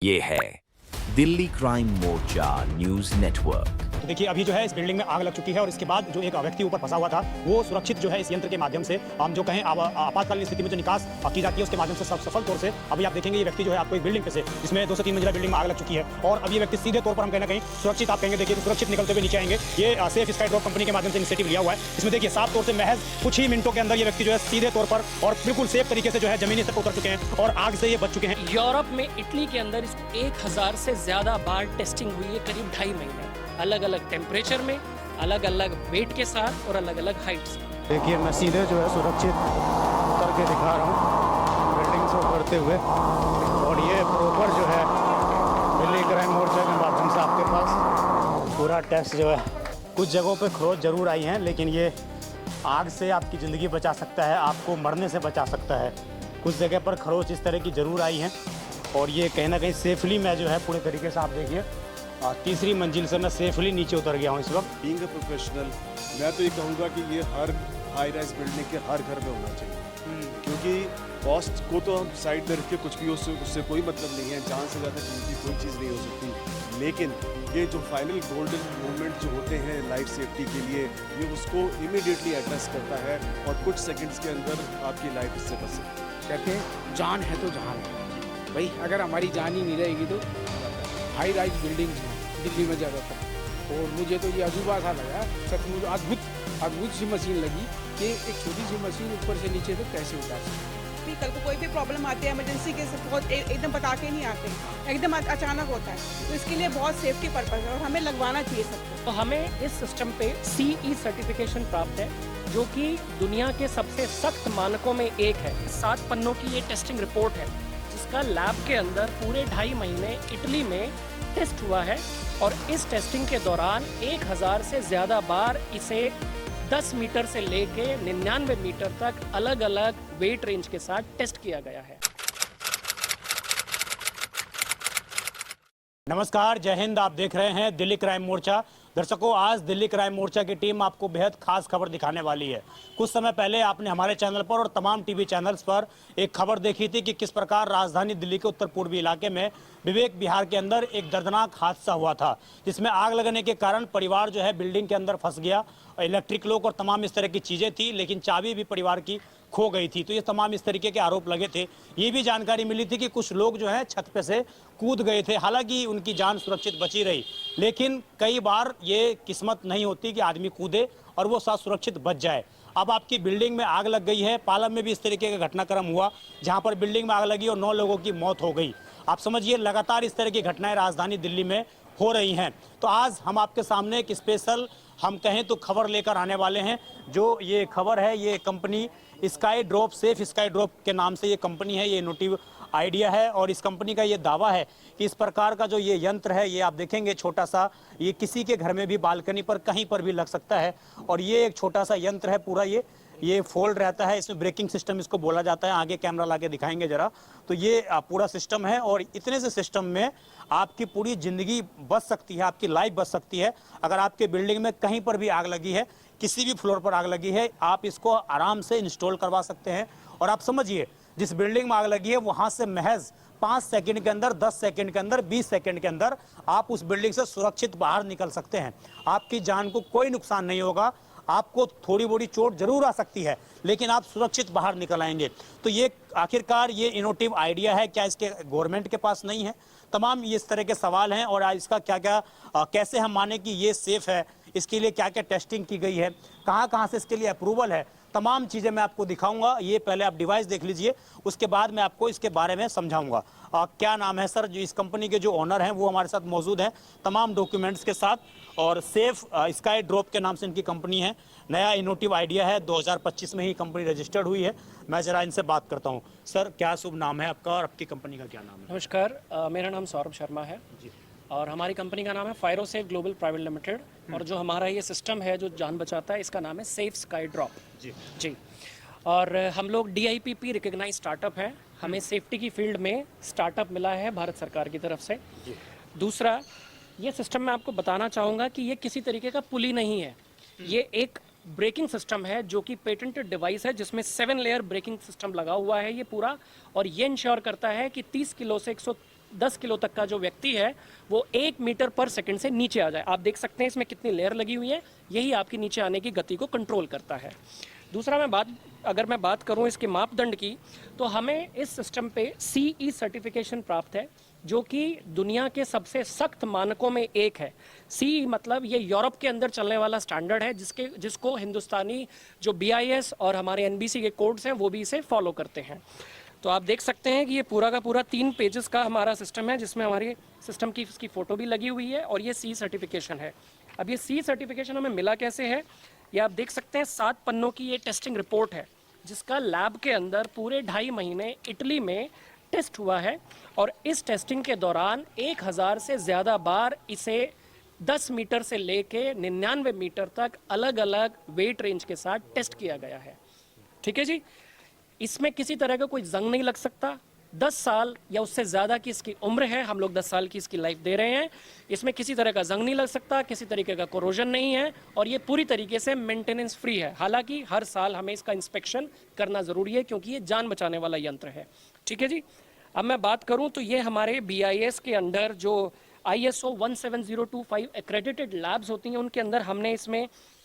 ये है दिल्ली क्राइम मोर्चा news network. तो देखिए अभी जो है इस बिल्डिंग में आग लग चुकी है और इसके बाद जो एक व्यक्ति ऊपर फंसा हुआ था वो सुरक्षित जो है इस यंत्र के माध्यम से हम जो कहें आपातकालीन स्थिति में जो निकास की जाती है उसके माध्यम से सफल तौर से अभी आप देखेंगे ये व्यक्ति जो है आपको एक बिल्डिंग पे से जिसमें 2 से 3 मंजिला बिल्डिंग में आग लग चुकी है और अब ये व्यक्ति सीधे तौर पर हम कहीं ना कहीं सुरक्षित आप कहेंगे देखिए सुरक्षित निकलते हुए नीचे आएंगे। ये सेफ स्काई ड्रॉप कंपनी के माध्यम से इनिशिएटिव लिया हुआ है। इसमें देखिए साफ तौर से महज कुछ ही मिनटों के अंदर ये व्यक्ति जो है सीधे तौर पर और बिल्कुल सेफ तरीके से जो है जमीनी स्तर पर उतर चुके हैं और आग से ये बच चुके हैं। यूरोप में इटली के अंदर इसको 1000 से ज्यादा बार टेस्टिंग हुई है, करीब 2.5 महीने, अलग अलग टेम्परेचर में, अलग अलग वेट के साथ और अलग अलग हाइट से। देखिए मैं सीधे जो है सुरक्षित उतर के दिखा रहा हूँ बिल्डिंग से उतरते हुए और ये प्रॉपर जो है दिल्ली क्राइम मोर्चा के माध्यम से आपके पास पूरा टेस्ट जो है। कुछ जगहों पे खरोच जरूर आई हैं लेकिन ये आग से आपकी ज़िंदगी बचा सकता है, आपको मरने से बचा सकता है। कुछ जगह पर खरोच इस तरह की ज़रूर आई हैं और ये कहीं ना कहीं सेफली मैं जो है पूरे तरीके से आप देखिए तीसरी मंजिल से मैं सेफली नीचे उतर गया हूँ इस वक्त। बीइंग अ प्रोफेशनल मैं तो ये कहूँगा कि ये हर हाई राइज बिल्डिंग के हर घर में होना चाहिए, क्योंकि कॉस्ट को तो हम साइड में रख के कुछ भी उससे कोई मतलब नहीं है, जान से ज़्यादा कीमती कोई चीज़ नहीं हो सकती। लेकिन ये जो फाइनल गोल्डन मोमेंट जो होते हैं लाइफ सेफ्टी के लिए, ये उसको इमीडिएटली एड्रेस करता है और कुछ सेकंड्स के अंदर आपकी लाइफ इससे बच सकती है। कहते हैं जान है तो जहान है भाई, अगर हमारी जान ही नहीं रहेगी तो हाई राइज बिल्डिंग दिल्ली में ज़्यादातर। और मुझे तो ये अजूबा सा लगा, सचमुच अद्भुत सी मशीन लगी कि एक छोटी सी मशीन ऊपर से नीचे तक कैसे उतार सकती। कल को कोई भी प्रॉब्लम आती है इमरजेंसी के बहुत एकदम बता के नहीं आते, एकदम अचानक होता है, तो इसके लिए बहुत सेफ्टी पर्पज है और हमें लगवाना चाहिए सबको। तो हमें इस सिस्टम पे CE सर्टिफिकेशन प्राप्त है जो कि दुनिया के सबसे सख्त मानकों में एक है। 7 पन्नों की ये टेस्टिंग रिपोर्ट है जिसका लैब के अंदर पूरे 2.5 महीने इटली में टेस्ट हुआ है और इस टेस्टिंग के दौरान 1000 से ज़्यादा बार इसे 10 मीटर से लेके 99 मीटर तक अलग अलग वेट रेंज के साथ टेस्ट किया गया है। नमस्कार, जय हिंद। आप देख रहे हैं दिल्ली क्राइम मोर्चा। दर्शकों, आज दिल्ली क्राइम मोर्चा की टीम आपको बेहद खास खबर दिखाने वाली है। कुछ समय पहले आपने हमारे चैनल पर और तमाम टीवी चैनल्स पर एक खबर देखी थी कि किस प्रकार राजधानी दिल्ली के उत्तर पूर्वी इलाके में विवेक विहार के अंदर एक दर्दनाक हादसा हुआ था जिसमें आग लगने के कारण परिवार जो है बिल्डिंग के अंदर फंस गया। इलेक्ट्रिक लॉक और तमाम इस तरह की चीज़ें थी लेकिन चाबी भी परिवार की खो गई थी। तो ये तमाम इस तरीके के आरोप लगे थे। ये भी जानकारी मिली थी कि कुछ लोग जो है छत पे से कूद गए थे, हालांकि उनकी जान सुरक्षित बची रही, लेकिन कई बार ये किस्मत नहीं होती कि आदमी कूदे और वो साथ सुरक्षित बच जाए। अब आपकी बिल्डिंग में आग लग गई है। पालम में भी इस तरीके का घटनाक्रम हुआ जहाँ पर बिल्डिंग में आग लगी और 9 लोगों की मौत हो गई। आप समझिए लगातार इस तरह की घटनाएं राजधानी दिल्ली में हो रही हैं। तो आज हम आपके सामने एक स्पेशल हम कहें तो खबर लेकर आने वाले हैं। जो ये खबर है ये company sky drop, safe sky drop के नाम से ये कंपनी है, ये इनोवेटिव आइडिया है और इस कंपनी का ये दावा है कि इस प्रकार का जो ये यंत्र है ये आप देखेंगे छोटा सा, ये किसी के घर में भी बालकनी पर कहीं पर भी लग सकता है और ये एक छोटा सा यंत्र है। पूरा ये फोल्ड रहता है, इसमें ब्रेकिंग सिस्टम इसको बोला जाता है। आगे कैमरा लाके दिखाएंगे जरा, तो ये पूरा सिस्टम है और इतने से सिस्टम में आपकी पूरी ज़िंदगी बच सकती है, आपकी लाइफ बच सकती है। अगर आपके बिल्डिंग में कहीं पर भी आग लगी है, किसी भी फ्लोर पर आग लगी है, आप इसको आराम से इंस्टॉल करवा सकते हैं। और आप समझिए जिस बिल्डिंग में आग लगी है वहाँ से महज 5 सेकंड के अंदर, 10 सेकंड के अंदर, 20 सेकंड के अंदर आप उस बिल्डिंग से सुरक्षित बाहर निकल सकते हैं। आपकी जान को कोई नुकसान नहीं होगा, आपको थोड़ी बड़ी चोट जरूर आ सकती है लेकिन आप सुरक्षित बाहर निकल आएंगे। तो ये आखिरकार ये इनोवेटिव आइडिया है, क्या इसके गवर्नमेंट के पास नहीं है? तमाम ये इस तरह के सवाल हैं और इसका क्या क्या कैसे हम माने कि ये सेफ है, इसके लिए क्या क्या टेस्टिंग की गई है, कहाँ कहाँ से इसके लिए अप्रूवल है, तमाम चीज़ें मैं आपको दिखाऊंगा। ये पहले आप डिवाइस देख लीजिए, उसके बाद मैं आपको इसके बारे में समझाऊंगा। क्या नाम है सर? जो इस कंपनी के जो ओनर हैं वो हमारे साथ मौजूद हैं तमाम डॉक्यूमेंट्स के साथ और सेफ स्काई ड्रॉप के नाम से इनकी कंपनी है। नया इनोवेटिव आइडिया है, 2025 में ही कंपनी रजिस्टर्ड हुई है। मैं ज़रा इनसे बात करता हूँ। सर क्या शुभ नाम है आपका और आपकी कंपनी का क्या नाम है? नमस्कार, मेरा नाम सौरभ शर्मा है जी। और हमारी कंपनी का नाम है फायरोसेफ ग्लोबल प्राइवेट लिमिटेड और जो हमारा ये सिस्टम है जो जान बचाता है इसका नाम है सेफ स्काई ड्रॉप। जी। और हम लोग DIPP रिकग्नाइज स्टार्टअप है। हमें सेफ्टी की फील्ड में स्टार्टअप मिला है भारत सरकार की तरफ से। दूसरा, ये सिस्टम मैं आपको बताना चाहूँगा कि ये किसी तरीके का पुली नहीं है, ये एक ब्रेकिंग सिस्टम है जो कि पेटेंटेड डिवाइस है जिसमें 7 लेयर ब्रेकिंग सिस्टम लगा हुआ है ये पूरा, और ये इंश्योर करता है कि 30 किलो से 10 किलो तक का जो व्यक्ति है वो 1 मीटर पर सेकंड से नीचे आ जाए। आप देख सकते हैं इसमें कितनी लेयर लगी हुई है, यही आपकी नीचे आने की गति को कंट्रोल करता है। दूसरा अगर मैं बात करूं इसके मापदंड की, तो हमें इस सिस्टम पे CE सर्टिफिकेशन प्राप्त है, जो कि दुनिया के सबसे सख्त मानकों में एक है। CE मतलब ये यूरोप के अंदर चलने वाला स्टैंडर्ड है, जिसको हिंदुस्तानी जो BIS और हमारे NBC के कोड्स हैं वो भी इसे फॉलो करते हैं। तो आप देख सकते हैं कि ये पूरा का पूरा 3 पेजेस का हमारा सिस्टम है, जिसमें हमारी सिस्टम की इसकी फ़ोटो भी लगी हुई है और ये CE सर्टिफिकेशन है। अब ये CE सर्टिफिकेशन हमें मिला कैसे है, ये आप देख सकते हैं 7 पन्नों की ये टेस्टिंग रिपोर्ट है, जिसका लैब के अंदर पूरे 2.5 महीने इटली में टेस्ट हुआ है। और इस टेस्टिंग के दौरान 1000 से ज़्यादा बार इसे 10 मीटर से लेके 99 मीटर तक अलग अलग वेट रेंज के साथ टेस्ट किया गया है। ठीक है जी, इसमें किसी तरह का कोई जंग नहीं लग सकता। 10 साल या उससे ज़्यादा की इसकी उम्र है, हम लोग 10 साल की इसकी लाइफ दे रहे हैं। इसमें किसी तरह का जंग नहीं लग सकता, किसी तरीके का कोरोजन नहीं है और ये पूरी तरीके से मेंटेनेंस फ्री है। हालांकि हर साल हमें इसका इंस्पेक्शन करना ज़रूरी है, क्योंकि ये जान बचाने वाला यंत्र है। ठीक है जी, अब मैं बात करूँ तो ये हमारे BIS के अंदर जो ISO 17025 एक्रेडिटेड लैब्स होती हैं, उनके अंदर हमने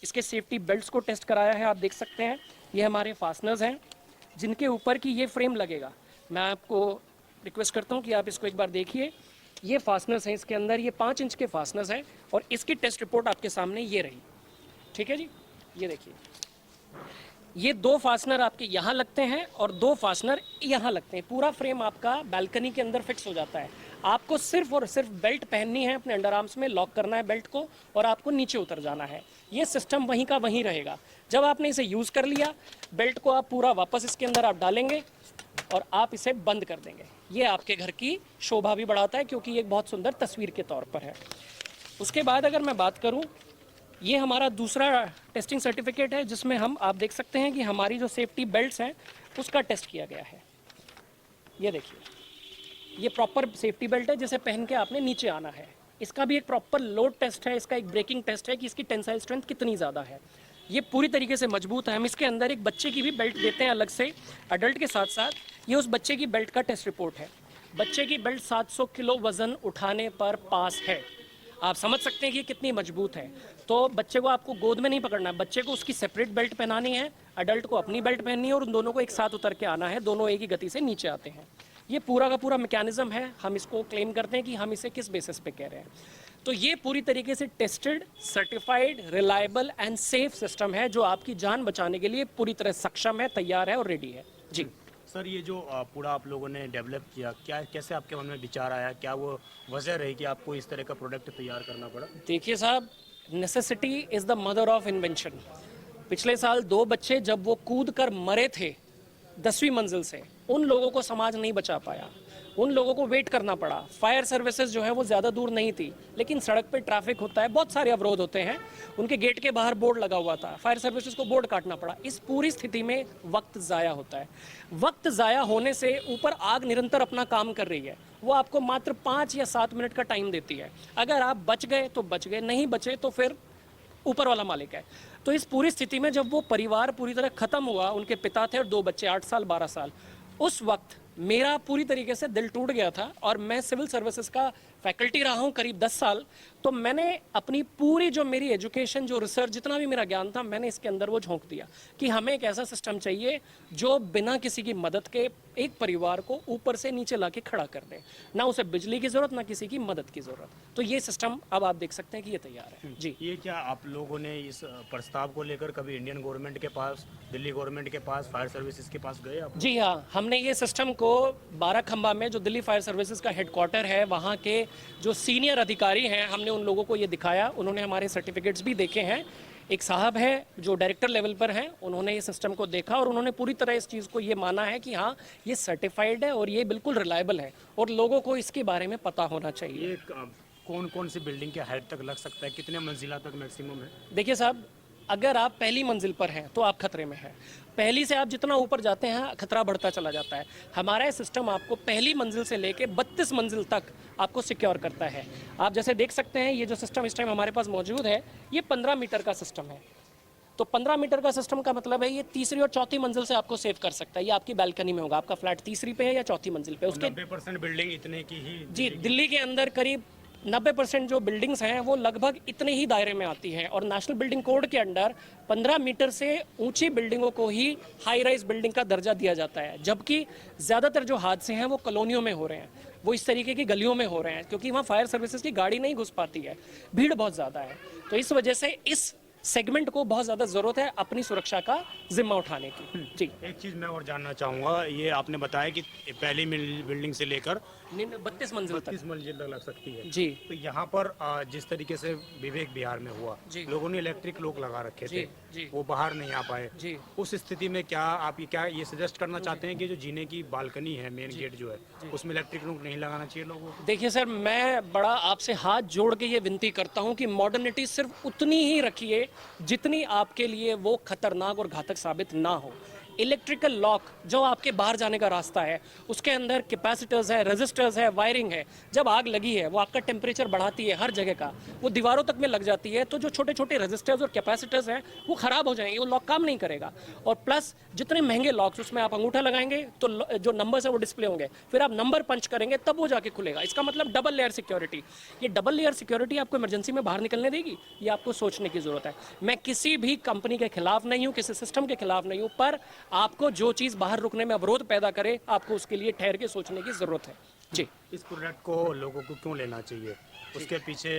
इसके सेफ्टी बेल्ट्स को टेस्ट कराया है। आप देख सकते हैं ये हमारे फास्टनर्स हैं, जिनके ऊपर की ये फ्रेम लगेगा। मैं आपको रिक्वेस्ट करता हूँ कि आप इसको एक बार देखिए। ये फास्टनर्स हैं इसके अंदर, ये 5 इंच के फास्टनर्स हैं और इसकी टेस्ट रिपोर्ट आपके सामने ये रही। ठीक है जी, ये देखिए, ये 2 फास्टनर आपके यहाँ लगते हैं और 2 फास्टनर यहाँ लगते हैं। पूरा फ्रेम आपका बालकनी के अंदर फिक्स हो जाता है। आपको सिर्फ और सिर्फ बेल्ट पहननी है, अपने अंडर आर्म्स में लॉक करना है बेल्ट को और आपको नीचे उतर जाना है। ये सिस्टम वहीं का वहीं रहेगा। जब आपने इसे यूज़ कर लिया, बेल्ट को आप पूरा वापस इसके अंदर आप डालेंगे और आप इसे बंद कर देंगे। ये आपके घर की शोभा भी बढ़ाता है, क्योंकि ये एक बहुत सुंदर तस्वीर के तौर पर है। उसके बाद अगर मैं बात करूं, ये हमारा दूसरा टेस्टिंग सर्टिफिकेट है, जिसमें आप देख सकते हैं कि हमारी जो सेफ्टी बेल्ट्स हैं उसका टेस्ट किया गया है। ये देखिए, ये प्रॉपर सेफ्टी बेल्ट है, जिसे पहन के आपने नीचे आना है। इसका भी एक प्रॉपर लोड टेस्ट है, इसका एक ब्रेकिंग टेस्ट है कि इसकी टेंसाइल स्ट्रेंथ कितनी ज़्यादा है। ये पूरी तरीके से मजबूत है। हम इसके अंदर एक बच्चे की भी बेल्ट देते हैं अलग से, अडल्ट के साथ साथ। ये उस बच्चे की बेल्ट का टेस्ट रिपोर्ट है। बच्चे की बेल्ट 700 किलो वजन उठाने पर पास है। आप समझ सकते हैं कि ये कितनी मजबूत है। तो बच्चे को आपको गोद में नहीं पकड़ना है, बच्चे को उसकी सेपरेट बेल्ट पहनानी है, अडल्ट को अपनी बेल्ट पहननी है और उन दोनों को एक साथ उतर के आना है। दोनों एक ही गति से नीचे आते हैं। ये पूरा का पूरा मैकेनिज्म है। हम इसको क्लेम करते हैं कि हम इसे किस बेसिस पे कह रहे हैं। तो ये पूरी तरीके से tested, certified, reliable and safe system है, जो आपकी जान बचाने के लिए पूरी तरह सक्षम है, तैयार है और रेडी है जी। सर, ये जो पूरा आप लोगों ने डेवलप किया, कैसे आपके मन में विचार आया, क्या वो वजह रही कि आपको इस तरह का प्रोडक्ट तैयार करना पड़ा? देखिए साहब, necessity is the mother of invention. पिछले साल 2 बच्चे जब वो कूद कर मरे थे 10वीं मंजिल से, उन लोगों को समाज नहीं बचा पाया, उन लोगों को वेट करना पड़ा। फायर सर्विसेज जो है वो ज़्यादा दूर नहीं थी, लेकिन सड़क पे ट्रैफिक होता है, बहुत सारे अवरोध होते हैं। उनके गेट के बाहर बोर्ड लगा हुआ था, फायर सर्विसेज को बोर्ड काटना पड़ा। इस पूरी स्थिति में वक्त ज़ाया होता है। वक्त ज़ाया होने से ऊपर आग निरंतर अपना काम कर रही है, वो आपको मात्र 5 या 7 मिनट का टाइम देती है। अगर आप बच गए तो बच गए, नहीं बचे तो फिर ऊपर वाला मालिक है। तो इस पूरी स्थिति में जब वो परिवार पूरी तरह ख़त्म हुआ, उनके पिता थे और 2 बच्चे 8 साल 12 साल, उस वक्त मेरा पूरी तरीके से दिल टूट गया था। और मैं सिविल सर्विसेज का फैकल्टी रहा हूँ करीब 10 साल, तो मैंने अपनी पूरी जो मेरी एजुकेशन, जो रिसर्च, जितना भी मेरा ज्ञान था, मैंने इसके अंदर वो झोंक दिया कि हमें एक ऐसा सिस्टम चाहिए जो बिना किसी की मदद के एक परिवार को ऊपर से नीचे ला के खड़ा कर दे। ना उसे बिजली की ज़रूरत, ना किसी की मदद की ज़रूरत। तो ये सिस्टम अब आप देख सकते हैं कि ये तैयार है जी। ये क्या आप लोगों ने इस प्रस्ताव को लेकर कभी इंडियन गवर्नमेंट के पास, दिल्ली गवर्नमेंट के पास, फायर सर्विसेज के पास गए आप? जी हाँ, हमने ये सिस्टम को 12 खंबा में, जो दिल्ली फायर सर्विसेज का हेडक्वार्टर है, वहाँ के जो सीनियर अधिकारी हैं, हमने उन लोगों को ये दिखाया। उन्होंने हमारे सर्टिफिकेट्स भी देखे हैं। एक साहब हैं जो डायरेक्टर लेवल पर हैं, उन्होंने ये सिस्टम को देखा और उन्होंने पूरी तरह इस चीज़ को ये माना है कि हाँ, ये सर्टिफाइड है और ये बिल्कुल रिलायबल है और लोगों को इसके बारे में पता होना चाहिए। ये कौन कौन सी बिल्डिंग के हाइट तक लग सकता है, कितने मंजिला तक मैक्सिमम है? देखिए साहब, अगर आप पहली मंजिल पर हैं तो आप खतरे में हैं। पहली से आप जितना ऊपर जाते हैं खतरा बढ़ता चला जाता है। हमारा सिस्टम आपको पहली मंजिल से लेके 32 मंजिल तक आपको सिक्योर करता है। आप जैसे देख सकते हैं, ये जो सिस्टम इस टाइम हमारे पास मौजूद है, ये 15 मीटर का सिस्टम है। तो 15 मीटर का सिस्टम का मतलब है ये तीसरी और चौथी मंजिल से आपको सेव कर सकता है। ये आपकी बालकनी में होगा, आपका फ्लैट तीसरी पे है या चौथी मंजिल पे। उसके 90% बिल्डिंग इतने की ही जी, दिल्ली के अंदर करीब 90% जो बिल्डिंग्स हैं वो लगभग इतने ही दायरे में आती हैं, और नेशनल बिल्डिंग कोड के अंडर 15 मीटर से ऊंची बिल्डिंगों को ही हाई राइज बिल्डिंग का दर्जा दिया जाता है। जबकि ज़्यादातर जो हादसे हैं वो कॉलोनियों में हो रहे हैं, वो इस तरीके की गलियों में हो रहे हैं, क्योंकि वहाँ फायर सर्विसेज की गाड़ी नहीं घुस पाती है, भीड़ बहुत ज़्यादा है। तो इस वजह से इस सेगमेंट को बहुत ज़्यादा ज़रूरत है अपनी सुरक्षा का जिम्मा उठाने की। जी, एक चीज़ मैं और जानना चाहूँगा, ये आपने बताया कि पहली बिल्डिंग से लेकर 32 मंजिल तक। 32 मंजिल तक लग सकती है। जी तो यहाँ पर जिस तरीके से विवेक विहार में हुआ, जी। लोगों ने इलेक्ट्रिक लोग लगा रखे थे, जी। वो बाहर नहीं आ पाए। जी। उस स्थिति में क्या आप ये सजेस्ट करना चाहते हैं कि जो जीने की बालकनी है, मेन गेट जो है, उसमें इलेक्ट्रिक लोग नहीं लगाना चाहिए लोगों को? देखिए सर, मैं बड़ा आपसे हाथ जोड़ के ये विनती करता हूँ कि मॉडर्निटी सिर्फ उतनी ही रखिए जितनी आपके लिए वो खतरनाक और घातक साबित ना हो। इलेक्ट्रिकल लॉक जो आपके बाहर जाने का रास्ता है, उसके अंदर कैपेसिटर्स है, रेजिस्टर्स है, वायरिंग है। जब आग लगी है वो आपका टेम्परेचर बढ़ाती है हर जगह का, वो दीवारों तक में लग जाती है, तो जो छोटे छोटे रेजिस्टर्स और कैपेसिटर्स हैं वो ख़राब हो जाएंगे, वो लॉक काम नहीं करेगा। और प्लस जितने महंगे लॉक्स, उसमें आप अंगूठा लगाएंगे तो जो नंबर्स है वो डिस्प्ले होंगे, फिर आप नंबर पंच करेंगे तब वो जाके खुलेगा। इसका मतलब डबल लेयर सिक्योरिटी। ये डबल लेयर सिक्योरिटी आपको इमरजेंसी में बाहर निकलने देगी, ये आपको सोचने की ज़रूरत है। मैं किसी भी कंपनी के खिलाफ नहीं हूँ, किसी सिस्टम के खिलाफ नहीं हूँ, पर आपको जो चीज़ बाहर रुकने में अवरोध पैदा करे, आपको उसके लिए ठहर के सोचने की ज़रूरत है। जी, इस प्रोडक्ट को लोगों को क्यों लेना चाहिए? उसके पीछे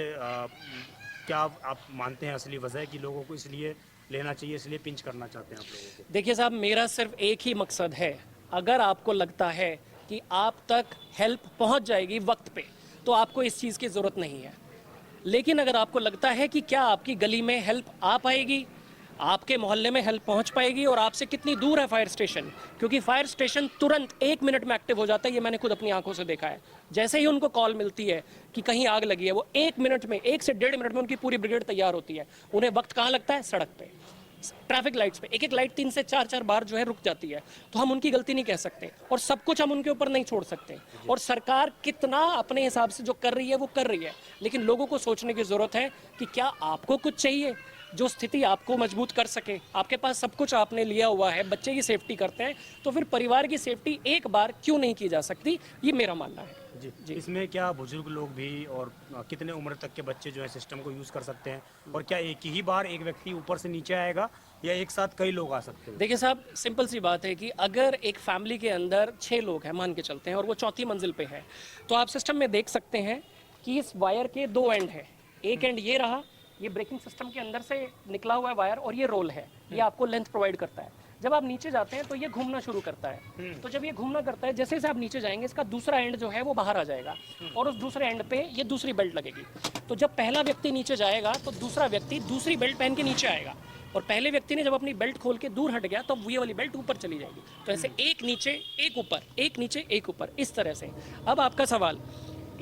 क्या आप मानते हैं असली वजह है कि लोगों को इसलिए लेना चाहिए, इसलिए पिंच करना चाहते हैं आप लोगों को? देखिए साहब, मेरा सिर्फ एक ही मकसद है, अगर आपको लगता है कि आप तक हेल्प पहुंच जाएगी वक्त पे, तो आपको इस चीज़ की ज़रूरत नहीं है। लेकिन अगर आपको लगता है कि क्या आपकी गली में हेल्प आ पाएगी, आपके मोहल्ले में हेल्प पहुंच पाएगी, और आपसे कितनी दूर है फायर स्टेशन, क्योंकि फायर स्टेशन तुरंत 1 मिनट में एक्टिव हो जाता है। ये मैंने खुद अपनी आंखों से देखा है। जैसे ही उनको कॉल मिलती है कि कहीं आग लगी है, वो 1 मिनट में, 1 से 1.5 मिनट में उनकी पूरी ब्रिगेड तैयार होती है। उन्हें वक्त कहाँ लगता है? सड़क पे, ट्रैफिक लाइट्स पे। एक एक लाइट 3 से 4 बार जो है रुक जाती है, तो हम उनकी गलती नहीं कह सकते, और सब कुछ हम उनके ऊपर नहीं छोड़ सकते। और सरकार कितना अपने हिसाब से जो कर रही है वो कर रही है, लेकिन लोगों को सोचने की ज़रूरत है कि क्या आपको कुछ चाहिए जो स्थिति आपको मजबूत कर सके। आपके पास सब कुछ आपने लिया हुआ है, बच्चे की सेफ्टी करते हैं, तो फिर परिवार की सेफ्टी एक बार क्यों नहीं की जा सकती? ये मेरा मानना है। जी। इसमें क्या बुजुर्ग लोग भी और कितने उम्र तक के बच्चे जो है सिस्टम को यूज़ कर सकते हैं? और क्या एक ही बार एक व्यक्ति ऊपर से नीचे आएगा या एक साथ कई लोग आ सकते हैं? देखिए साहब, सिंपल सी बात है कि अगर एक फैमिली के अंदर 6 लोग हैं मान के चलते हैं, और वो चौथी मंजिल पे है, तो आप सिस्टम में देख सकते हैं कि इस वायर के 2 एंड है। एक एंड ये रहा, ये ब्रेकिंग सिस्टम के अंदर से निकला हुआ है वायर, और ये रोल है, ये आपको लेंथ प्रोवाइड करता है। जब आप नीचे जाते हैं तो ये घूमना शुरू करता है। तो जब ये घूमना करता है, जैसे जैसे आप नीचे जाएंगे, इसका दूसरा एंड जो है वो बाहर आ जाएगा, और उस दूसरे एंड पे ये दूसरी बेल्ट लगेगी। तो जब पहला व्यक्ति नीचे जाएगा तो दूसरा व्यक्ति दूसरी बेल्ट पहन के नीचे आएगा, और पहले व्यक्ति ने जब अपनी बेल्ट खोल के दूर हट गया तो ये वाली बेल्ट ऊपर चली जाएगी। तो ऐसे एक नीचे एक ऊपर, एक नीचे एक ऊपर, इस तरह से। अब आपका सवाल,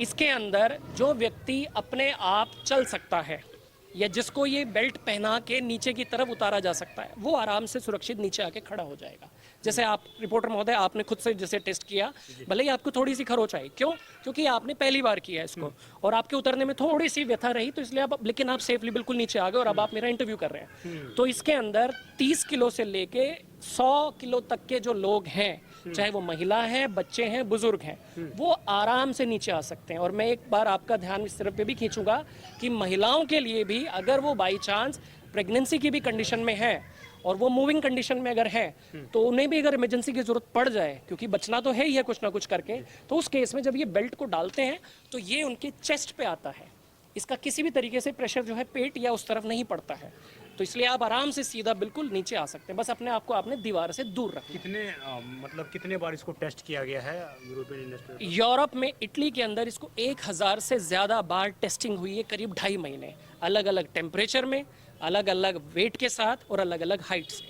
इसके अंदर जो व्यक्ति अपने आप चल सकता है या जिसको ये बेल्ट पहना के नीचे की तरफ उतारा जा सकता है, वो आराम से सुरक्षित नीचे आके खड़ा हो जाएगा। जैसे आप रिपोर्टर महोदय, आपने खुद से जैसे टेस्ट किया, भले ही आपको थोड़ी सी खरोच आई, क्यों? क्योंकि आपने पहली बार किया इसको, और आपके उतरने में थोड़ी सी व्यथा रही, तो इसलिए आप, लेकिन आप सेफली बिल्कुल नीचे आ गए, और अब आप मेरा इंटरव्यू कर रहे हैं। तो इसके अंदर 30 किलो से लेके 100 किलो तक के जो लोग हैं, चाहे वो महिला है, बच्चे हैं, बुजुर्ग हैं, वो आराम से नीचे आ सकते हैं। और मैं एक बार आपका ध्यान इस तरफ पे भी खींचूंगा कि महिलाओं के लिए भी, अगर वो बाई चांस प्रेगनेंसी की भी कंडीशन में है और वो मूविंग कंडीशन में अगर है, तो उन्हें भी अगर इमरजेंसी की जरूरत पड़ जाए, क्योंकि बचना तो है ही है कुछ ना कुछ करके, तो उस केस में जब ये बेल्ट को डालते हैं तो ये उनके चेस्ट पे आता है। इसका किसी भी तरीके से प्रेशर जो है पेट या उस तरफ नहीं पड़ता है, तो इसलिए आप आराम से सीधा बिल्कुल नीचे आ सकते हैं। बस अपने आप को आपने दीवार से दूर रखना। कितने बार इसको टेस्ट किया गया है यूरोपियन इंडस्ट्री? यूरोप में, इटली के अंदर इसको 1000 से ज़्यादा बार टेस्टिंग हुई है, करीब 2.5 महीने, अलग अलग टेम्परेचर में, अलग अलग वेट के साथ और अलग अलग हाइट से।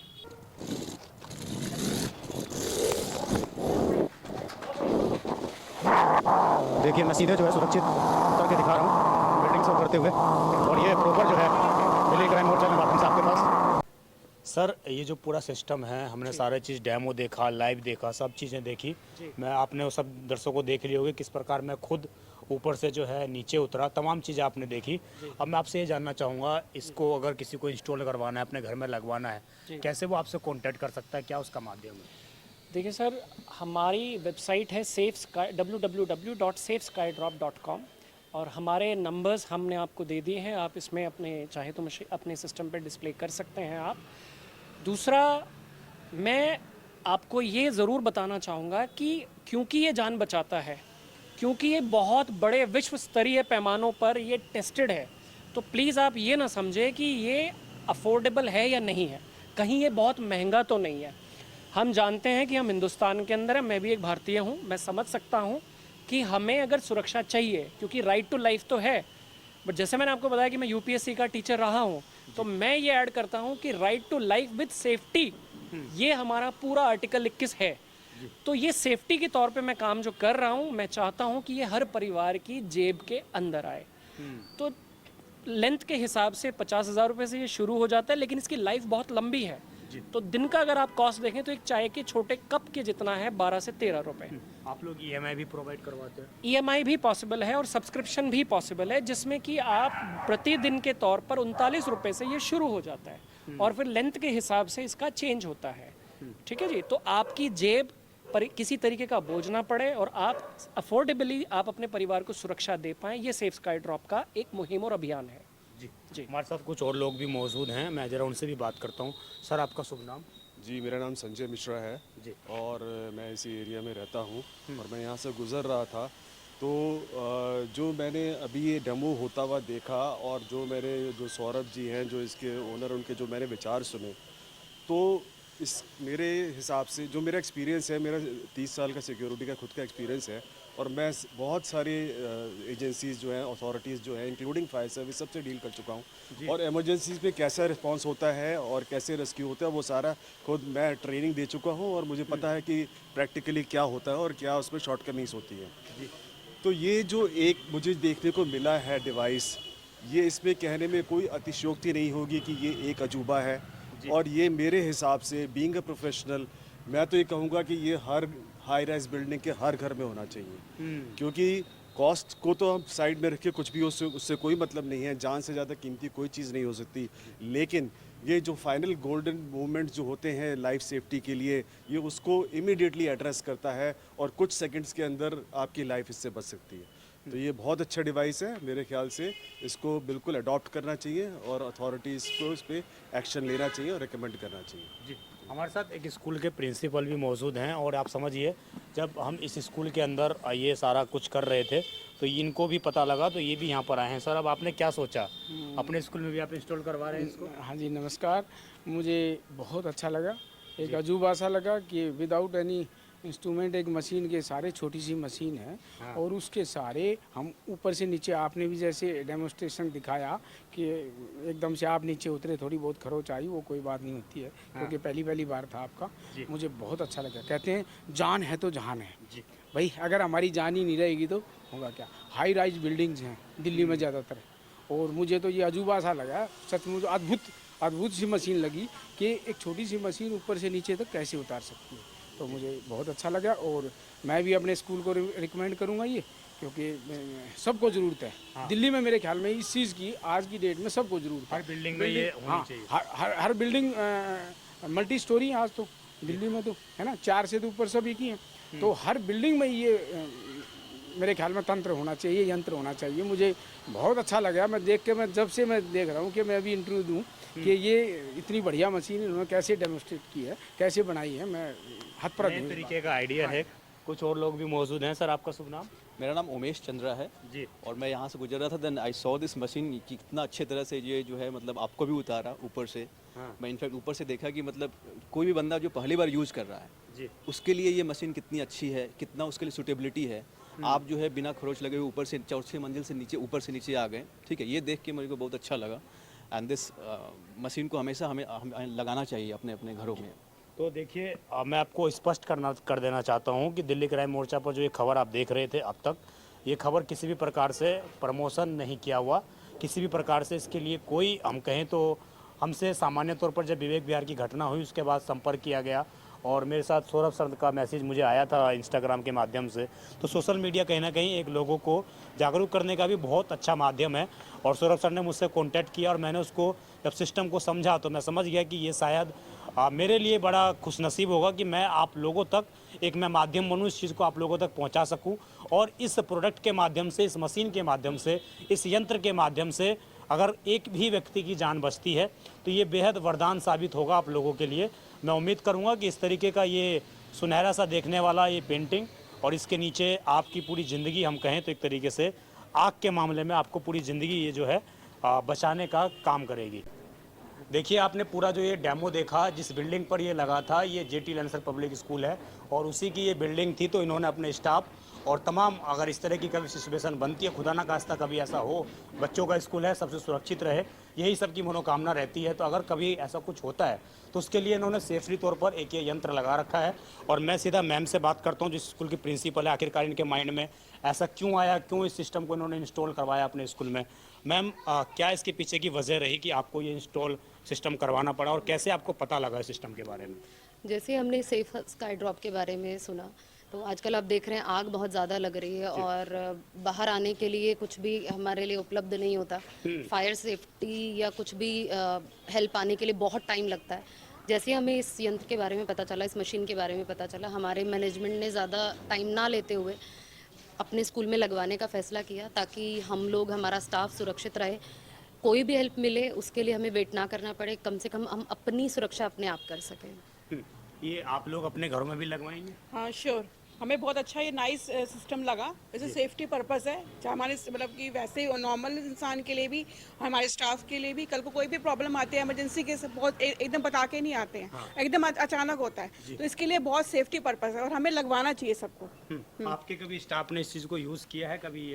देखिए, मैं सीधे जो है सुरक्षित उतर के दिखा रहा हूँ बिल्डिंग से उतरते हुए, और ये प्रॉपर जो है दिल्ली क्राइम मोर्चा में बात आपके पास। सर, ये जो पूरा सिस्टम है, हमने सारे चीज़ डेमो देखा, लाइव देखा, सब चीज़ें देखी। मैं आपने वो सब दर्शकों को देख ली होगी किस प्रकार मैं खुद ऊपर से जो है नीचे उतरा, तमाम चीज़ें आपने देखी। अब मैं आपसे ये जानना चाहूँगा, इसको अगर किसी को इंस्टॉल करवाना है, अपने घर में लगवाना है, कैसे वो आपसे कॉन्टैक्ट कर सकता है, क्या उसका माध्यम है? देखिए सर, हमारी वेबसाइट है www.safeskydrop.com और हमारे नंबर्स हमने आपको दे दिए हैं। आप इसमें अपने चाहे तो अपने सिस्टम पे डिस्प्ले कर सकते हैं आप। दूसरा, मैं आपको ये ज़रूर बताना चाहूँगा कि क्योंकि ये जान बचाता है, क्योंकि ये बहुत बड़े विश्व स्तरीय पैमानों पर ये टेस्टेड है, तो प्लीज़ आप ये ना समझें कि ये अफोर्डेबल है या नहीं है, कहीं ये बहुत महंगा तो नहीं है। हम जानते हैं कि हम हिंदुस्तान के अंदर हैं, मैं भी एक भारतीय हूँ, मैं समझ सकता हूँ कि हमें अगर सुरक्षा चाहिए, क्योंकि राइट टू लाइफ तो है, बट जैसे मैंने आपको बताया कि मैं यूपीएससी का टीचर रहा हूँ, तो मैं ये ऐड करता हूँ कि right to life with safety, ये हमारा पूरा आर्टिकल 21 है। तो ये सेफ्टी के तौर पे मैं काम जो कर रहा हूँ, मैं चाहता हूँ कि ये हर परिवार की जेब के अंदर आए। तो लेंथ के हिसाब से 50,000 रुपये से ये शुरू हो जाता है, लेकिन इसकी लाइफ बहुत लंबी है। तो दिन का अगर आप कॉस्ट देखें तो एक चाय के छोटे कप के जितना है, 12 से 13 रुपए। आप लोग ईएमआई भी प्रोवाइड करवाते हैं? ईएमआई भी पॉसिबल है और सब्सक्रिप्शन भी पॉसिबल है, जिसमें कि आप प्रतिदिन के तौर पर 39 रुपये से ये शुरू हो जाता है और फिर लेंथ के हिसाब से इसका चेंज होता है। ठीक है जी, तो आपकी जेब पर किसी तरीके का बोझ ना पड़े और आप अफोर्डेबली आप अपने परिवार को सुरक्षा दे पाएँ, ये सेफ स्काई ड्रॉप का एक मुहिम और अभियान है। जी, हमारे साथ कुछ और लोग भी मौजूद हैं, मैं जरा उनसे भी बात करता हूँ। सर, आपका शुभ नाम? जी, मेरा नाम संजय मिश्रा है जी। और मैं इसी एरिया में रहता हूँ और मैं यहाँ से गुज़र रहा था तो जो मैंने अभी ये डेमो होता हुआ देखा और जो मेरे जो सौरभ जी हैं जो इसके ओनर, उनके जो मैंने विचार सुने, तो इस मेरे हिसाब से जो मेरा एक्सपीरियंस है, मेरा 30 साल का सिक्योरिटी का खुद का एक्सपीरियंस है और मैं बहुत सारी एजेंसीज़ जो हैं, अथॉरिटीज़ जो हैं, इंक्लूडिंग फायर सर्विस, सबसे डील कर चुका हूँ और इमरजेंसीज़ पे कैसा रिस्पांस होता है और कैसे रेस्क्यू होता है वो सारा खुद मैं ट्रेनिंग दे चुका हूँ और मुझे पता है कि प्रैक्टिकली क्या होता है और क्या उसमें शॉर्टकमिंग्स होती है। तो ये जो एक मुझे देखने को मिला है डिवाइस, ये इसमें कहने में कोई अतिशयोक्ति नहीं होगी कि ये एक अजूबा है और ये मेरे हिसाब से बीइंग अ प्रोफेशनल, मैं तो ये कहूँगा कि ये हर हाई राइज बिल्डिंग के हर घर में होना चाहिए, क्योंकि कॉस्ट को तो हम साइड में रख के कुछ भी उससे कोई मतलब नहीं है, जान से ज़्यादा कीमती कोई चीज़ नहीं हो सकती, लेकिन ये जो फाइनल गोल्डन मोमेंट जो होते हैं लाइफ सेफ्टी के लिए, ये उसको इमीडिएटली एड्रेस करता है और कुछ सेकंड्स के अंदर आपकी लाइफ इससे बच सकती है। तो ये बहुत अच्छा डिवाइस है, मेरे ख्याल से इसको बिल्कुल अडॉप्ट करना चाहिए और अथॉरिटीज़ को इस पर एक्शन लेना चाहिए और रिकमेंड करना चाहिए। जी, हमारे साथ एक स्कूल के प्रिंसिपल भी मौजूद हैं और आप समझिए, जब हम इस स्कूल के अंदर ये सारा कुछ कर रहे थे तो इनको भी पता लगा, तो ये भी यहाँ पर आए हैं। सर, अब आपने क्या सोचा, अपने स्कूल में भी आप इंस्टॉल करवा रहे हैं इसको? हाँ जी, नमस्कार। मुझे बहुत अच्छा लगा, एक अजूबा सा लगा कि विदाउट एनी इंस्ट्रूमेंट एक मशीन के सारे, छोटी सी मशीन है और उसके सारे हम ऊपर से नीचे, आपने भी जैसे डेमोस्ट्रेशन दिखाया कि एकदम से आप नीचे उतरे, थोड़ी बहुत खरोच आई, वो कोई बात नहीं होती है क्योंकि पहली बार था आपका। मुझे बहुत अच्छा लगा। कहते हैं जान है तो जहान है भाई, अगर हमारी जान ही नहीं रहेगी तो होगा क्या। हाई राइज बिल्डिंग्स हैं दिल्ली में ज़्यादातर और मुझे तो ये अजूबा सा लगा, सचमुच अद्भुत सी मशीन लगी कि एक छोटी सी मशीन ऊपर से नीचे तक कैसे उतार सकती है। तो मुझे बहुत अच्छा लगा और मैं भी अपने स्कूल को रिकमेंड करूंगा ये, क्योंकि सबको ज़रूरत है। दिल्ली में मेरे ख्याल में इस चीज़ की आज की डेट में सबको ज़रूरत है। हर बिल्डिंग में ये होनी चाहिए। हर बिल्डिंग मल्टी स्टोरी है आज तो दिल्ली में, तो है ना, 4 से तो ऊपर सब एक ही हैं, तो हर बिल्डिंग में ये मेरे ख्याल में तंत्र होना चाहिए, यंत्र होना चाहिए। मुझे बहुत अच्छा लगा, मैं देख के, मैं जब से मैं देख रहा हूँ कि मैं भी इंटरव्यू दूँ कि ये इतनी बढ़िया मशीन इन्होंने कैसे डेमोस्ट्रेट की है, कैसे बनाई है, मैं हतप्रभ हूँ। तरीके का आइडिया है। कुछ और लोग भी मौजूद हैं। सर, आपका शुभ नाम? मेरा नाम उमेश चंद्रा है जी। और मैं यहाँ से गुजर रहा था, then I saw this machine कि कितना अच्छे तरह से ये जो है मतलब आपको भी उतारा ऊपर से। मैं इनफैक्ट ऊपर से देखा कि मतलब कोई भी बंदा जो पहली बार यूज़ कर रहा है जी, उसके लिए ये मशीन कितनी अच्छी है, कितना उसके लिए सूटेबिलिटी है। आप जो है बिना खरोच लगे हुए ऊपर से 4वीं मंजिल से नीचे ऊपर से नीचे आ गए, ठीक है। ये देख के मेरे को बहुत अच्छा लगा एंड दिस मशीन को हमेशा हमें लगाना चाहिए अपने अपने घरों में। तो देखिए, मैं आपको स्पष्ट कर देना चाहता हूं कि दिल्ली क्राइम मोर्चा पर जो ये खबर आप देख रहे थे, अब तक ये खबर किसी भी प्रकार से प्रमोशन नहीं किया हुआ, किसी भी प्रकार से इसके लिए कोई, हम कहें तो हमसे सामान्य तौर पर जब विवेक विहार की घटना हुई उसके बाद संपर्क किया गया और मेरे साथ सौरभ सर का मैसेज मुझे आया था इंस्टाग्राम के माध्यम से। तो सोशल मीडिया कहीं ना कहीं एक लोगों को जागरूक करने का भी बहुत अच्छा माध्यम है। और सौरभ सर ने मुझसे कांटेक्ट किया और मैंने उसको जब सिस्टम को समझा तो मैं समझ गया कि ये शायद मेरे लिए बड़ा खुशनसीब होगा कि मैं आप लोगों तक एक मैं माध्यम बनूँ, इस चीज़ को आप लोगों तक पहुंचा सकूं। और इस प्रोडक्ट के माध्यम से, इस मशीन के माध्यम से, इस यंत्र के माध्यम से अगर एक भी व्यक्ति की जान बचती है तो ये बेहद वरदान साबित होगा आप लोगों के लिए। मैं उम्मीद करूंगा कि इस तरीके का ये सुनहरा सा देखने वाला ये पेंटिंग और इसके नीचे आपकी पूरी ज़िंदगी, हम कहें तो एक तरीके से आग के मामले में आपको पूरी ज़िंदगी ये जो है बचाने का काम करेगी। देखिए आपने पूरा जो ये डेमो देखा, जिस बिल्डिंग पर ये लगा था, ये जेटी लैंसर पब्लिक स्कूल है और उसी की ये बिल्डिंग थी। तो इन्होंने अपने स्टाफ और तमाम, अगर इस तरह की कभी सिचुएशन बनती है, खुदा ना खास्ता कभी ऐसा हो, बच्चों का स्कूल है, सबसे सुरक्षित रहे, यही सबकी मनोकामना रहती है। तो अगर कभी ऐसा कुछ होता है तो उसके लिए इन्होंने सेफ्टी तौर पर एक ये यंत्र लगा रखा है। और मैं सीधा मैम से बात करता हूँ, जिस स्कूल की प्रिंसिपल है, आखिरकार इनके माइंड में ऐसा क्यों आया, क्यों इस सिस्टम को इन्होंने इंस्टॉल करवाया अपने स्कूल में। मैम, क्या इसके पीछे की वजह रही कि आपको ये इंस्टॉल सिस्टम करवाना पड़ा और कैसे आपको पता लगा इस सिस्टम के बारे में? जैसे हमने सेफ स्काई ड्रॉप के बारे में सुना तो आजकल आप देख रहे हैं आग बहुत ज़्यादा लग रही है और बाहर आने के लिए कुछ भी हमारे लिए उपलब्ध नहीं होता। फायर सेफ्टी या कुछ भी हेल्प आने के लिए बहुत टाइम लगता है। जैसे हमें इस यंत्र के बारे में पता चला, इस मशीन के बारे में पता चला, हमारे मैनेजमेंट ने ज़्यादा टाइम ना लेते हुए अपने स्कूल में लगवाने का फैसला किया ताकि हम लोग, हमारा स्टाफ सुरक्षित रहे। कोई भी हेल्प मिले उसके लिए हमें वेट ना करना पड़े, कम से कम हम अपनी सुरक्षा अपने आप कर सकें। ये आप लोग अपने घरों में भी लगवाएंगे? हाँ श्योर, हमें बहुत अच्छा ये नाइस सिस्टम लगा। वैसे सेफ्टी पर्पस है, चाहे हमारे मतलब कि वैसे नॉर्मल इंसान के लिए भी, हमारे स्टाफ के लिए भी। कल को कोई भी प्रॉब्लम आती है इमरजेंसी के, बहुत एकदम बता के नहीं आते हैं। हाँ। एकदम अचानक होता है, तो इसके लिए बहुत सेफ्टी पर्पस है और हमें लगवाना चाहिए सबको। आपके कभी स्टाफ ने इस चीज़ को यूज़ किया है, कभी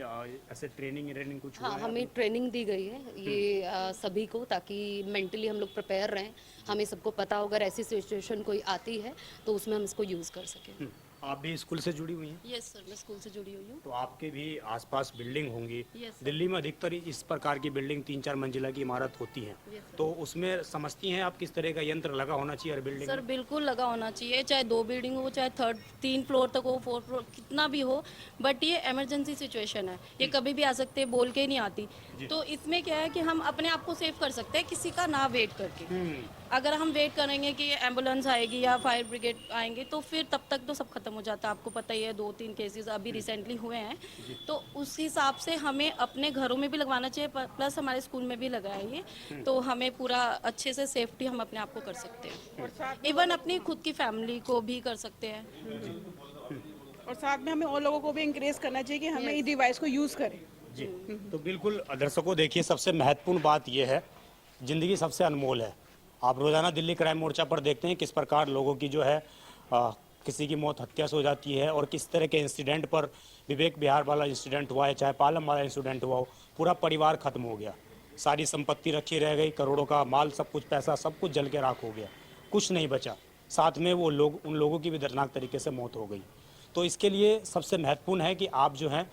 ऐसे ट्रेनिंग कुछ? हाँ, हमें ट्रेनिंग दी गई है ये सभी को, ताकि मेंटली हम लोग प्रिपेयर रहें। हमें सबको पता हो अगर ऐसी सिचुएशन कोई आती है तो उसमें हम इसको यूज़ कर सकें। आप भी स्कूल से जुड़ी हुई हैं? यस सर, मैं स्कूल से जुड़ी हुई हूँ। तो आपके भी आसपास बिल्डिंग होंगी। Yes, दिल्ली में अधिकतर इस प्रकार की बिल्डिंग 3-4 मंजिला की इमारत होती है। तो उसमें समझती हैं आप किस तरह का यंत्र लगा होना चाहिए हर बिल्डिंग? सर बिल्कुल लगा होना चाहिए, चाहे 2 बिल्डिंग हो, चाहे 3 फ्लोर तक हो, 4 फ्लोर, कितना भी हो। बट ये इमरजेंसी सिचुएशन है, ये कभी भी आ सकते हैं, बोल के ही नहीं आती। तो इसमें क्या है कि हम अपने आप को सेव कर सकते हैं, किसी का ना वेट करके। अगर हम वेट करेंगे कि एम्बुलेंस आएगी या फायर ब्रिगेड आएंगे तो फिर तब तक तो सब खत्म हो जाता है। आपको पता ही है 2-3 केसेस अभी रिसेंटली हुए हैं। तो उस हिसाब से हमें अपने घरों में भी लगवाना चाहिए, प्लस हमारे स्कूल में भी लगाया ये, तो हमें पूरा अच्छे से सेफ्टी हम अपने आप को कर सकते हैं। इवन अपनी खुद की फैमिली को भी कर सकते हैं। और साथ में हमें और लोगों को भी इंकरेज करना चाहिए कि हमें इस डिवाइस को यूज़ करें। जी, तो बिल्कुल दर्शकों, देखिए सबसे महत्वपूर्ण बात यह है, ज़िंदगी सबसे अनमोल है। आप रोज़ाना दिल्ली क्राइम मोर्चा पर देखते हैं किस प्रकार लोगों की जो है किसी की मौत हत्या से हो जाती है और किस तरह के इंसिडेंट पर, विवेक विहार वाला इंसिडेंट हुआ है, चाहे पालम वाला इंसिडेंट हुआ हो, पूरा परिवार खत्म हो गया, सारी संपत्ति रखी रह गई, करोड़ों का माल, सब कुछ पैसा, सब कुछ जल के राख हो गया, कुछ नहीं बचा। साथ में वो लोग, उन लोगों की भी दर्दनाक तरीके से मौत हो गई। तो इसके लिए सबसे महत्वपूर्ण है कि आप जो हैं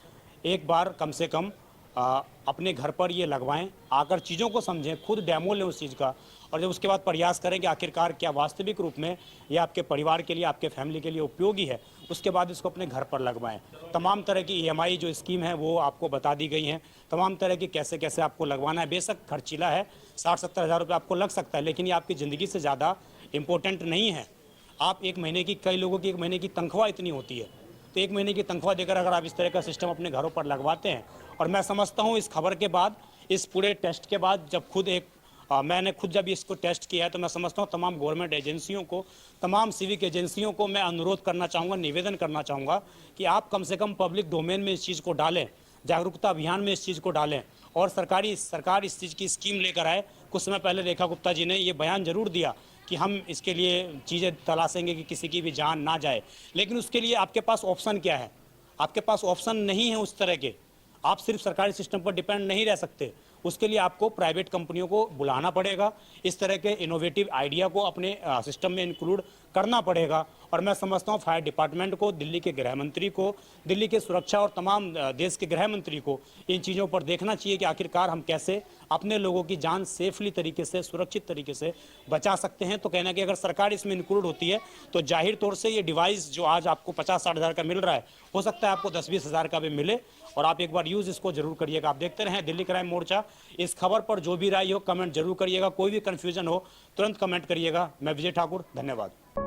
एक बार कम से कम अपने घर पर ये लगवाएं, आकर चीज़ों को समझें, खुद डेमो लें उस चीज़ का, और जब उसके बाद प्रयास करें कि आखिरकार क्या वास्तविक रूप में ये आपके परिवार के लिए, आपके फैमिली के लिए उपयोगी है, उसके बाद इसको अपने घर पर लगवाएं। तमाम तरह की EMI जो स्कीम है वो आपको बता दी गई हैं, तमाम तरह की कैसे कैसे आपको लगवाना है। बेशक खर्चीला है, 60-70 हज़ार रुपये आपको लग सकता है, लेकिन ये आपकी ज़िंदगी से ज़्यादा इम्पोर्टेंट नहीं है। आप एक महीने की, कई लोगों की 1 महीने की तनख्वाह इतनी होती है, तो 1 महीने की तनख्वाह देकर अगर आप इस तरह का सिस्टम अपने घरों पर लगवाते हैं, और मैं समझता हूँ इस खबर के बाद, इस पूरे टेस्ट के बाद, जब खुद मैंने खुद जब इसको टेस्ट किया है, तो मैं समझता हूँ तमाम गवर्नमेंट एजेंसियों को, तमाम सिविक एजेंसियों को मैं अनुरोध करना चाहूँगा, निवेदन करना चाहूँगा कि आप कम से कम पब्लिक डोमेन में इस चीज़ को डालें, जागरूकता अभियान में इस चीज़ को डालें, और सरकार इस चीज़ की स्कीम लेकर आए। कुछ समय पहले रेखा गुप्ता जी ने ये बयान जरूर दिया कि हम इसके लिए चीज़ें तलाशेंगे कि किसी की भी जान ना जाए, लेकिन उसके लिए आपके पास ऑप्शन क्या है? आपके पास ऑप्शन नहीं है उस तरह के। आप सिर्फ सरकारी सिस्टम पर डिपेंड नहीं रह सकते, उसके लिए आपको प्राइवेट कंपनियों को बुलाना पड़ेगा, इस तरह के इनोवेटिव आइडिया को अपने सिस्टम में इंक्लूड करना पड़ेगा। और मैं समझता हूँ फायर डिपार्टमेंट को, दिल्ली के गृह मंत्री को, दिल्ली के सुरक्षा और तमाम देश के गृह मंत्री को इन चीज़ों पर देखना चाहिए कि आखिरकार हम कैसे अपने लोगों की जान सेफली तरीके से, सुरक्षित तरीके से बचा सकते हैं। तो कहना कि अगर सरकार इसमें इंक्लूड होती है तो जाहिर तौर से ये डिवाइस जो आज आपको 50-60 हज़ार का मिल रहा है, हो सकता है आपको 10-20 हज़ार का भी मिले, और आप एक बार यूज़ इसको जरूर करिएगा। आप देखते रहें दिल्ली क्राइम मोर्चा। इस खबर पर जो भी राय हो कमेंट जरूर करिएगा, कोई भी कन्फ्यूजन हो तुरंत कमेंट करिएगा। मैं विजय ठाकुर, धन्यवाद।